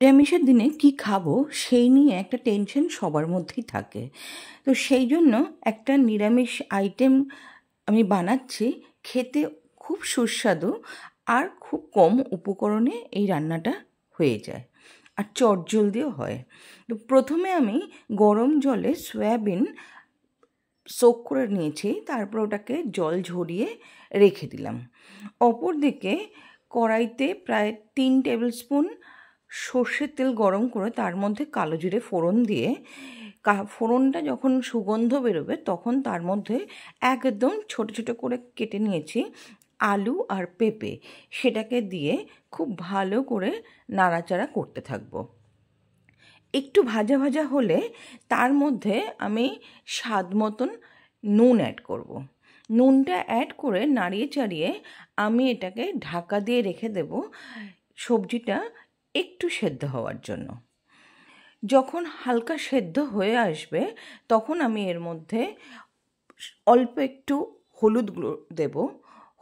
নিরামিষের দিনে কি খাবো সেই নিয়ে একটা টেনশন সবার মধ্যেই থাকে। তো সেই জন্য একটা নিরামিষ আইটেম আমি বানাচ্ছি, খেতে খুব সুস্বাদু আর খুব কম উপকরণে এই রান্নাটা হয়ে যায় আর চটজলদিও হয়। তো প্রথমে আমি গরম জলে সয়াবিন সোক করে নিয়েছি, তারপর ওটাকে জল ঝরিয়ে রেখে দিলাম। অপরদিকে কড়াইতে প্রায় 3 টেবিল স্পুন সর্ষের তেল গরম করে তার মধ্যে কালো জিরে ফোড়ন দিয়ে ফোড়নটা যখন সুগন্ধ বেরোবে তখন তার মধ্যে একদম ছোট ছোট করে কেটে নিয়েছি আলু আর পেঁপে, সেটাকে দিয়ে খুব ভালো করে নাড়াচাড়া করতে থাকবো। একটু ভাজা ভাজা হলে তার মধ্যে আমি স্বাদ মতন নুন অ্যাড করব। নুনটা অ্যাড করে নাড়িয়ে চাড়িয়ে আমি এটাকে ঢাকা দিয়ে রেখে দেব সবজিটা একটু সেদ্ধ হওয়ার জন্য। যখন হালকা সেদ্ধ হয়ে আসবে তখন আমি এর মধ্যে অল্প একটু হলুদ গুঁড়ো দেব।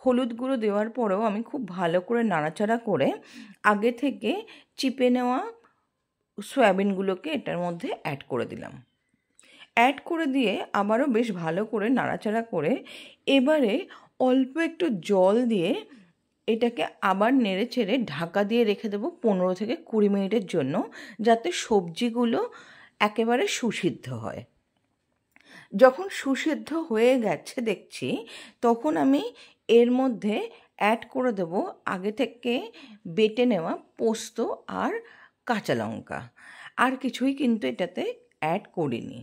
হলুদ গুঁড়ো দেওয়ার পরেও আমি খুব ভালো করে নাড়াচাড়া করে আগে থেকে চিপে নেওয়া সয়াবিনগুলোকে এটার মধ্যে অ্যাড করে দিলাম। অ্যাড করে দিয়ে আবারও বেশ ভালো করে নাড়াচাড়া করে এবারে অল্প একটু জল দিয়ে এটাকে আবার নেড়ে চেড়ে ঢাকা দিয়ে রেখে দেবো 15 থেকে 20 মিনিটের জন্য, যাতে সবজিগুলো একেবারে সুসিদ্ধ হয়। যখন সুসিদ্ধ হয়ে গেছে দেখছি, তখন আমি এর মধ্যে অ্যাড করে দেবো আগে থেকে বেটে নেওয়া পোস্ত আর কাঁচা লঙ্কা। আর কিছুই কিন্তু এটাতে অ্যাড করিনি।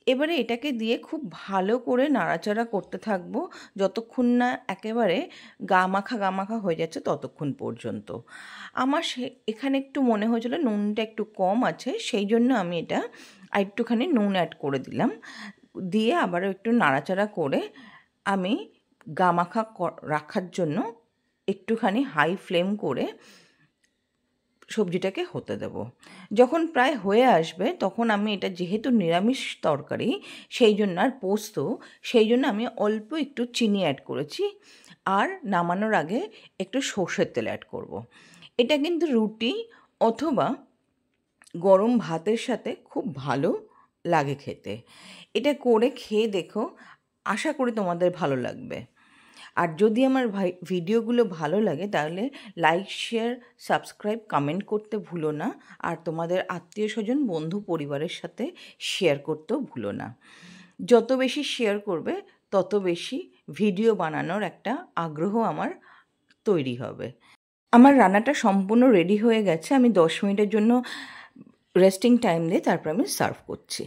এবারে এটাকে দিয়ে খুব ভালো করে নাড়াচাড়া করতে থাকবো যতক্ষণ না একেবারে গামাখা হয়ে যাচ্ছে ততক্ষণ পর্যন্ত। আমার এখানে একটু মনে হয়েছিল নুনটা একটু কম আছে, সেই জন্য আমি এটা একটুখানি নুন অ্যাড করে দিলাম। দিয়ে আবারও একটু নাড়াচাড়া করে আমি গামাখা রাখার জন্য একটুখানি হাই ফ্লেম করে সবজিটাকে হতে দেব। যখন প্রায় হয়ে আসবে তখন আমি এটা যেহেতু নিরামিষ তরকারি সেই জন্য আর পোস্ত, সেই জন্য আমি অল্প একটু চিনি অ্যাড করেছি আর নামানোর আগে একটু সর্ষের তেল অ্যাড করব। এটা কিন্তু রুটি অথবা গরম ভাতের সাথে খুব ভালো লাগে খেতে। এটা করে খেয়ে দেখো, আশা করি তোমাদের ভালো লাগবে। আর যদি আমার ভিডিওগুলো ভালো লাগে তাহলে লাইক, শেয়ার, সাবস্ক্রাইব, কমেন্ট করতে ভুলো না। আর তোমাদের আত্মীয় স্বজন, বন্ধু, পরিবারের সাথে শেয়ার করতেও ভুলো না। যত বেশি শেয়ার করবে তত বেশি ভিডিও বানানোর একটা আগ্রহ আমার তৈরি হবে। আমার রান্নাটা সম্পূর্ণ রেডি হয়ে গেছে। আমি 10 মিনিটের জন্য রেস্টিং টাইম দিয়ে তারপর আমি সার্ভ করছি।